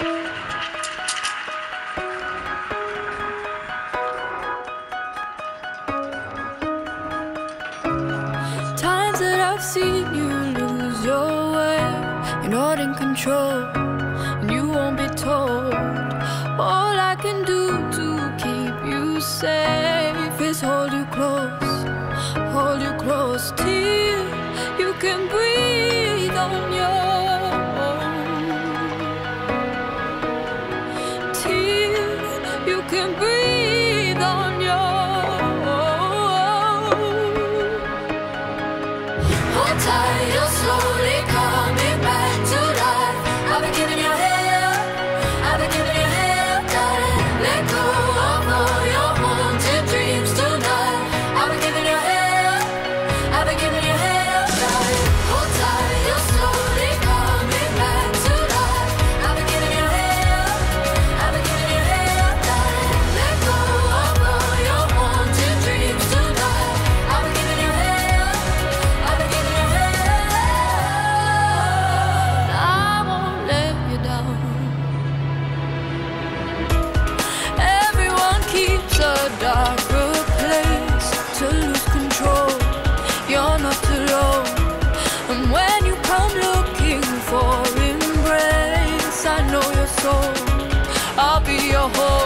Times that I've seen you lose your way, you're not in control, and you won't be told. All I can do to keep you safe is hold you close till you can breathe on your own, till you can breathe on your own. Hold tight, you're slowly coming back to life. I've been giving you hell, I've been giving you hell, darling. Let go of all your haunted dreams tonight. I've been giving you hell, I've been giving you hell, darling. Hold tight, you're slowly coming back to life. I've been giving you hell, I've been giving you hell, darling. Let go of all your haunted dreams tonight. I've been giving you hell, I've been giving you hell. I won't let you down. Everyone keeps a darker place to lose control. You're not alone. And when you come looking for embrace, I know your soul. I'll be your home.